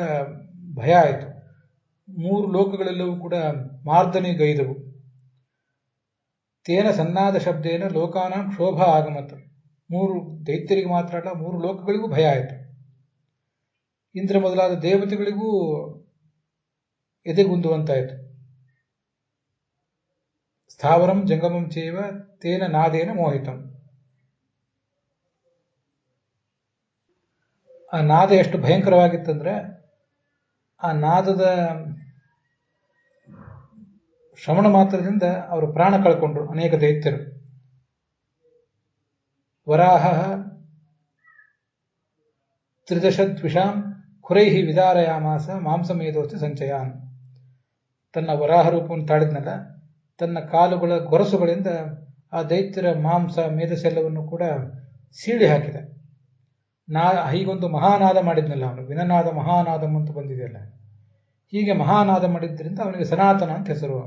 ಭಯ ಆಯಿತು. 3 ಲೋಕಗಳೆಲ್ಲವೂ ಕೂಡ ಮಾರ್ದನೆಗೈದವು. ತೇನ ಸನ್ನಾದ ಶಬ್ದೇನ ಲೋಕಾನಾಂ ಕ್ಷೋಭ ಆಗಮತ್. 3 ದೈತ್ಯರಿಗೆ ಮಾತ್ರ ಅಲ್ಲ, 3 ಲೋಕಗಳಿಗೂ ಭಯ ಆಯಿತು. ಇಂದ್ರ ಮೊದಲಾದ ದೇವತೆಗಳಿಗೂ ಎದೆಗುಂದುವಂತಾಯಿತು. ಸ್ಥಾವರಂ ಜಂಗಮಂ ಚೇವ ತೇನ ನಾದೇನ ಮೋಹಿತಂ. ಆ ನಾದ ಎಷ್ಟು ಭಯಂಕರವಾಗಿತ್ತಂದ್ರೆ ಆ ನಾದದ ಶ್ರವಣ ಮಾತ್ರದಿಂದ ಅವರು ಪ್ರಾಣ ಕಳ್ಕೊಂಡ್ರು ಅನೇಕ ದೈತ್ಯರು. ವರಾಹ 13 ದ್ವಿಷಾಂ ಖುರೈಹಿ ವಿದಾರಯಾಮಾಸ ಮಾಂಸಮೇಧೋಸ್ತಿ ಸಂಚಯಾನ್. ತನ್ನ ವರಾಹ ರೂಪವನ್ನು ತಾಳಿದ್ನಲ್ಲ, ತನ್ನ ಕಾಲುಗಳ ಗೊರಸುಗಳಿಂದ ಆ ದೈತ್ಯರ ಮಾಂಸ ಮೇಧಸ್ಸೆಲ್ಲವನ್ನು ಕೂಡ ಸೀಳಿ ಹಾಕಿದ. ಹೀಗೊಂದು ಮಹಾನಾದ ಮಾಡಿದ್ನಲ್ಲ ಅವನು, ವಿನನಾದ ಮಹಾನಾದಂ ಅಂತ ಬಂದಿದೆಯಲ್ಲ, ಹೀಗೆ ಮಹಾನಾದ ಮಾಡಿದ್ದರಿಂದ ಅವನಿಗೆ ಸನಾತನ ಅಂತ ಹೆಸರು.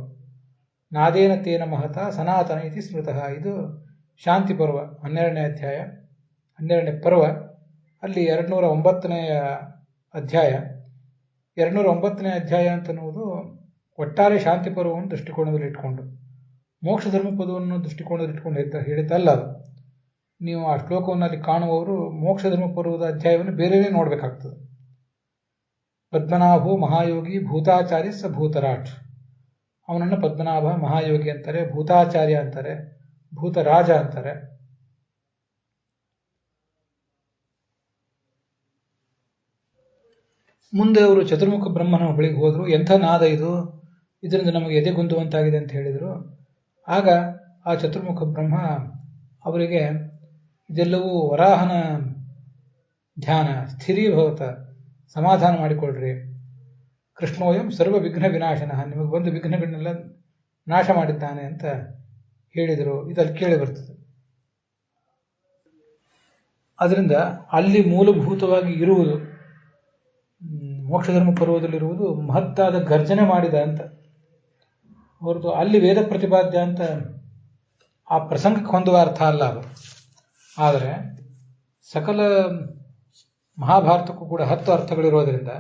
ನಾದೇನ ತೇನ ಮಹತ ಸನಾತನ ಇತಿ ಸ್ಮೃತಃ. ಇದು ಶಾಂತಿ ಪರ್ವ 12ನೇ ಅಧ್ಯಾಯ, 12ನೇ ಪರ್ವ. ಅಲ್ಲಿ 209ನೇ ಅಧ್ಯಾಯ. 209ನೇ ಅಧ್ಯಾಯ ಅಂತನ್ನುವುದು ಒಟ್ಟಾರೆ ಶಾಂತಿ ಪರ್ವವನ್ನು ದೃಷ್ಟಿಕೋನದಲ್ಲಿ ಇಟ್ಕೊಂಡು, ಮೋಕ್ಷ ಧರ್ಮ ಪದವನ್ನು ದೃಷ್ಟಿಕೋನದಲ್ಲಿ ಇಟ್ಕೊಂಡು ಹೇಳಿದ್ದಲ್ಲ ಅದು. ನೀವು ಆ ಶ್ಲೋಕವನ್ನು ಅಲ್ಲಿ ಕಾಣುವವರು ಮೋಕ್ಷ ಧರ್ಮ ಪರ್ವದ ಅಧ್ಯಾಯವನ್ನು ಬೇರೆಯೇ ನೋಡಬೇಕಾಗ್ತದೆ. ಪದ್ಮನಾಭೋ ಮಹಾಯೋಗಿ ಭೂತಾಚಾರ್ಯ ಸ ಭೂತರಾಟ್. ಅವನನ್ನು ಪದ್ಮನಾಭ ಮಹಾಯೋಗಿ ಅಂತಾರೆ, ಭೂತಾಚಾರ್ಯ ಅಂತಾರೆ, ಭೂತರಾಜ ಅಂತಾರೆ. ಮುಂದೆ ಅವರು ಚತುರ್ಮುಖ ಬ್ರಹ್ಮನ ಬಳಿಗೆ ಹೋದರು. ಎಂಥ ನಾದ ಇದು, ಇದರಿಂದ ನಮಗೆ ಎದೆಗುಂದುವಂತಾಗಿದೆ ಅಂತ ಹೇಳಿದರು. ಆಗ ಆ ಚತುರ್ಮುಖ ಬ್ರಹ್ಮ ಅವರಿಗೆ ಇದೆಲ್ಲವೂ ವರಾಹನ ಧ್ಯಾನ, ಸ್ಥಿರೀಭವತ, ಸಮಾಧಾನ ಮಾಡಿಕೊಳ್ಳ್ರಿ. ಕೃಷ್ಣೋಯಂ ಸರ್ವ ವಿಘ್ನ ವಿನಾಶನಃ, ನಿಮಗೆ ಬಂದು ವಿಘ್ನಗಳನ್ನೆಲ್ಲ ನಾಶ ಮಾಡಿದ್ದಾನೆ ಅಂತ ಹೇಳಿದರು. ಇದಲ್ಲಿ ಕೇಳಿ ಬರ್ತದೆ. ಅದರಿಂದ ಅಲ್ಲಿ ಮೂಲಭೂತವಾಗಿ ಇರುವುದು, ಮೋಕ್ಷಧರ್ಮ ಪರ್ವದಲ್ಲಿರುವುದು ಮಹತ್ತಾದ ಗರ್ಜನೆ ಮಾಡಿದ ಅಂತ ಹೊರತು ಅಲ್ಲಿ ವೇದ ಪ್ರತಿಪಾದ್ಯ ಅಂತ ಆ ಪ್ರಸಂಗಕ್ಕೆ ಹೊಂದುವ ಅರ್ಥ ಅಲ್ಲ ಅದು. ಆದರೆ ಸಕಲ ಮಹಾಭಾರತಕ್ಕೂ ಕೂಡ 10 ಅರ್ಥಗಳಿರೋದರಿಂದ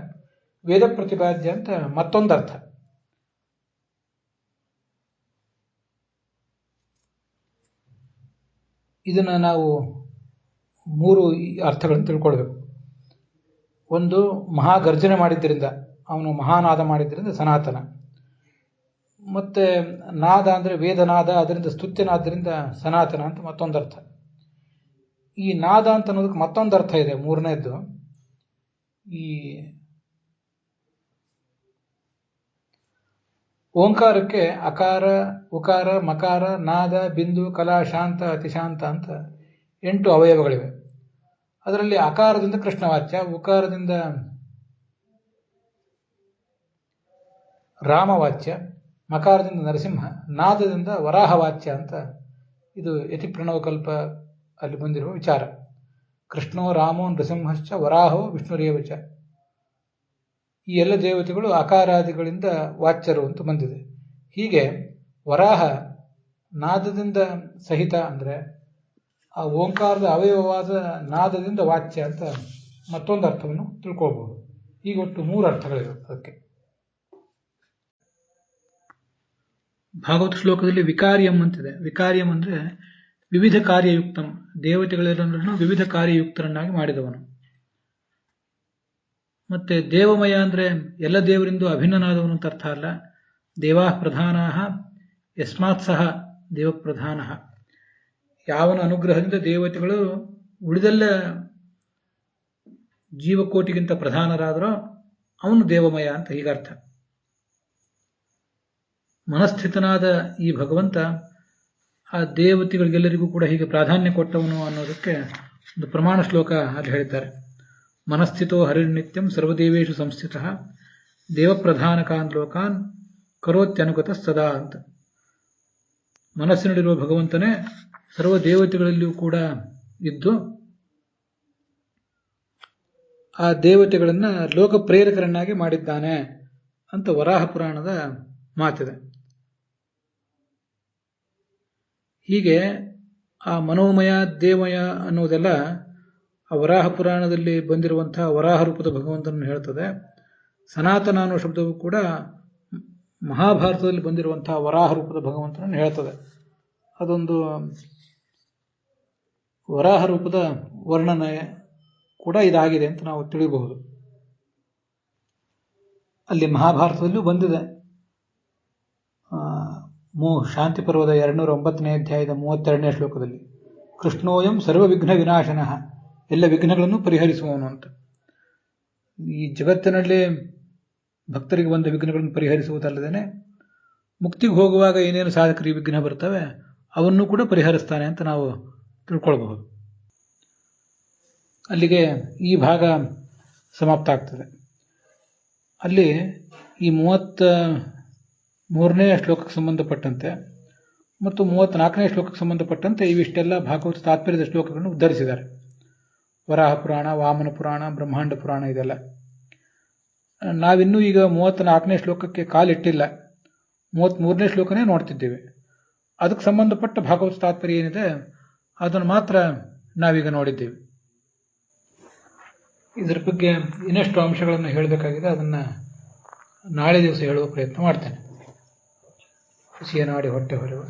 ವೇದ ಪ್ರತಿಪಾದ್ಯ ಅಂತ ಮತ್ತೊಂದು ಅರ್ಥ. ಇದನ್ನು ನಾವು 3 ಅರ್ಥಗಳನ್ನು ತಿಳ್ಕೊಳ್ಬೇಕು. ಒಂದು, ಮಹಾಗರ್ಜನೆ ಮಾಡಿದ್ದರಿಂದ, ಅವನು ಮಹಾನಾದ ಮಾಡಿದ್ದರಿಂದ ಸನಾತನ. ಮತ್ತೆ ನಾದ ಅಂದರೆ ವೇದನಾದ, ಅದರಿಂದ ಸ್ತುತ್ಯನಾದ್ದರಿಂದ ಸನಾತನ ಅಂತ ಮತ್ತೊಂದು ಅರ್ಥ. ಈ ನಾದ ಅಂತ ಅನ್ನೋದಕ್ಕೆ ಮತ್ತೊಂದು ಅರ್ಥ ಇದೆ, 3ನೇದ್ದು. ಈ ಓಂಕಾರಕ್ಕೆ ಅಕಾರ, ಉಕಾರ, ಮಕಾರ, ನಾದ, ಬಿಂದು, ಕಲಾ, ಶಾಂತ, ಅತಿಶಾಂತ ಅಂತ 8 ಅವಯವಗಳಿವೆ. ಅದರಲ್ಲಿ ಅಕಾರದಿಂದ ಕೃಷ್ಣವಾಚ್ಯ, ಉಕಾರದಿಂದ ರಾಮವಾಚ್ಯ, ಮಕಾರದಿಂದ ನರಸಿಂಹ, ನಾದದಿಂದ ವರಾಹವಾಚ್ಯ ಅಂತ ಇದು ಯತಿ ಪ್ರಣವಕಲ್ಪ ಅಲ್ಲಿ ಬಂದಿರುವ ವಿಚಾರ. ಕೃಷ್ಣೋ ರಾಮೋ ನೃಸಿಂಹಶ್ಚ ವರಾಹೋ ವಿಷ್ಣುರೇವಚ. ಈ ಎಲ್ಲ ದೇವತೆಗಳು ಅಕಾರಾದಿಗಳಿಂದ ವಾಚ್ಯರು ಅಂತ ಬಂದಿದೆ. ಹೀಗೆ ವರಾಹ ನಾದದಿಂದ ಸಹಿತ ಅಂದರೆ ಆ ಓಂಕಾರದ ಅವಯವವಾದ ನಾದದಿಂದ ವಾಚ್ಯ ಅಂತ ಮತ್ತೊಂದು ಅರ್ಥವನ್ನು ತಿಳ್ಕೊಳ್ಬಹುದು. ಈಗ ಒಟ್ಟು 3 ಅರ್ಥಗಳಿವೆ ಅದಕ್ಕೆ. ಭಾಗವತ ಶ್ಲೋಕದಲ್ಲಿ ವಿಕಾರ್ಯಂ ಅಂತಿದೆ. ವಿಕಾರ್ಯಂ ಅಂದರೆ ವಿವಿಧ ಕಾರ್ಯಯುಕ್ತಂ, ದೇವತೆಗಳೆಲ್ಲರನ್ನು ವಿವಿಧ ಕಾರ್ಯಯುಕ್ತರನ್ನಾಗಿ ಮಾಡಿದವನು. ಮತ್ತೆ ದೇವಮಯ ಅಂದರೆ ಎಲ್ಲ ದೇವರಿಂದ ಅಭಿನ್ನನಾದವನು ಅಂತ ಅರ್ಥ ಅಲ್ಲ. ದೇವಾ ಪ್ರಧಾನಃ ಯಸ್ಮಾತ್ ಸಹ ದೇವಪ್ರಧಾನ. ಯಾವನ ಅನುಗ್ರಹದಿಂದ ದೇವತೆಗಳು ಉಳಿದೆಲ್ಲ ಜೀವಕೋಟಿಗಿಂತ ಪ್ರಧಾನರಾದರೋ ಅವನು ದೇವಮಯ ಅಂತ ಹೀಗರ್ಥ. ಮನಸ್ಥಿತನಾದ ಈ ಭಗವಂತ ಆ ದೇವತೆಗಳಿಗೆಲ್ಲರಿಗೂ ಕೂಡ ಹೀಗೆ ಪ್ರಾಧಾನ್ಯ ಕೊಟ್ಟವನು ಅನ್ನೋದಕ್ಕೆ ಒಂದು ಪ್ರಮಾಣ ಶ್ಲೋಕ ಅಲ್ಲಿ ಹೇಳಿದ್ದಾರೆ. ಮನಸ್ಥಿತೋ ಹರಿರ್ನಿತ್ಯಂ ಸರ್ವದೇವೇಶು ಸಂಸ್ಥಿತಃ ದೇವಪ್ರಧಾನಕಾನ್ ಲೋಕಾನ್ ಕರೋತ್ಯನುಗತ ಸದಾ ಅಂತ. ಮನಸ್ಸಿನಲ್ಲಿರುವ ಭಗವಂತನೇ ಸರ್ವ ದೇವತೆಗಳಲ್ಲಿಯೂ ಕೂಡ ಇದ್ದು ಆ ದೇವತೆಗಳನ್ನು ಲೋಕ ಪ್ರೇರಕರನ್ನಾಗಿ ಮಾಡಿದ್ದಾನೆ ಅಂತ ವರಾಹ ಪುರಾಣದ ಮಾತಿದೆ. ಹೀಗೆ ಆ ಮನೋಮಯ ದೇವಮಯ ಅನ್ನೋದೆಲ್ಲ ಆ ವರಾಹ ಪುರಾಣದಲ್ಲಿ ಬಂದಿರುವಂತಹ ವರಾಹ ರೂಪದ ಭಗವಂತನನ್ನು ಹೇಳ್ತದೆ. ಸನಾತನ ಅನ್ನೋ ಶಬ್ದವು ಕೂಡ ಮಹಾಭಾರತದಲ್ಲಿ ಬಂದಿರುವಂತಹ ವರಾಹ ರೂಪದ ಭಗವಂತನನ್ನು ಹೇಳ್ತದೆ. ಅದೊಂದು ವರಾಹ ರೂಪದ ವರ್ಣನೆ ಕೂಡ ಇದಾಗಿದೆ ಅಂತ ನಾವು ತಿಳಿಯಬಹುದು. ಅಲ್ಲಿ ಮಹಾಭಾರತದಲ್ಲೂ ಬಂದಿದೆ. ಶಾಂತಿ ಪರ್ವದ 209ನೇ ಅಧ್ಯಾಯದ 32ನೇ ಶ್ಲೋಕದಲ್ಲಿ ಕೃಷ್ಣೋಯಂ ಸರ್ವ ವಿಘ್ನ ವಿನಾಶನಃ, ಎಲ್ಲ ವಿಘ್ನಗಳನ್ನು ಪರಿಹರಿಸುವವನು ಅಂತ. ಈ ಜಗತ್ತಿನಲ್ಲೇ ಭಕ್ತರಿಗೆ ಬಂದ ವಿಘ್ನಗಳನ್ನು ಪರಿಹರಿಸುವುದಲ್ಲದೇನೆ ಮುಕ್ತಿಗೆ ಹೋಗುವಾಗ ಏನೇನು ಸಾಧಕರಿಗೆ ವಿಘ್ನ ಬರ್ತವೆ ಅವನ್ನು ಕೂಡ ಪರಿಹರಿಸ್ತಾನೆ ಅಂತ ನಾವು ತಿಳ್ಕೊಳ್ಬಹುದು. ಅಲ್ಲಿಗೆ ಈ ಭಾಗ ಸಮಾಪ್ತ ಆಗ್ತದೆ. ಅಲ್ಲಿ ಈ 33ನೇ ಶ್ಲೋಕಕ್ಕೆ ಸಂಬಂಧಪಟ್ಟಂತೆ ಮತ್ತು 34ನೇ ಶ್ಲೋಕಕ್ಕೆ ಸಂಬಂಧಪಟ್ಟಂತೆ ಇವಿಷ್ಟೆಲ್ಲ ಭಾಗವತ ತಾತ್ಪರ್ಯದ ಶ್ಲೋಕಗಳನ್ನು ಉದ್ಧರಿಸಿದ್ದಾರೆ. ವರಾಹ ಪುರಾಣ, ವಾಮನ ಪುರಾಣ, ಬ್ರಹ್ಮಾಂಡ ಪುರಾಣ ಇದೆಲ್ಲ. ನಾವಿನ್ನೂ ಈಗ 34ನೇ ಶ್ಲೋಕಕ್ಕೆ ಕಾಲಿಟ್ಟಿಲ್ಲ, 33ನೇ ಶ್ಲೋಕನೇ ನೋಡ್ತಿದ್ದೇವೆ. ಅದಕ್ಕೆ ಸಂಬಂಧಪಟ್ಟ ಭಾಗವತ ತಾತ್ಪರ್ಯ ಏನಿದೆ ಅದನ್ನು ಮಾತ್ರ ನಾವೀಗ ನೋಡಿದ್ದೇವೆ. ಇದರ ಬಗ್ಗೆ ಇನ್ನಷ್ಟು ಅಂಶಗಳನ್ನು ಹೇಳಬೇಕಾಗಿದೆ, ಅದನ್ನು ನಾಳೆ ದಿವಸ ಹೇಳುವ ಪ್ರಯತ್ನ ಮಾಡ್ತೇನೆ. ಹುಸಿಯ ನಾಡಿ ಹೊಟ್ಟೆ ಹೊರೆವ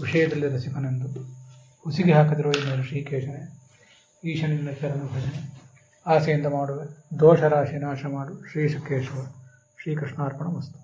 ವಿಷಯದಲ್ಲಿ ರಸಿಕನೆಂದು ಹುಸಿಗೆ ಹಾಕದಿರುವ ಇನ್ನೊಂದು ಶ್ರೀಕೇಶನೇ, ಈಶನಿಂದ ಚರಣ ಭಜನೆ ಆಸೆಯಿಂದ ಮಾಡುವೆ ದೋಷ ರಾಶಿ ನಾಶ ಮಾಡು ಶ್ರೀ ಕೇಶವ. ಶ್ರೀಕೃಷ್ಣಾರ್ಪಣ ವಸ್ತು.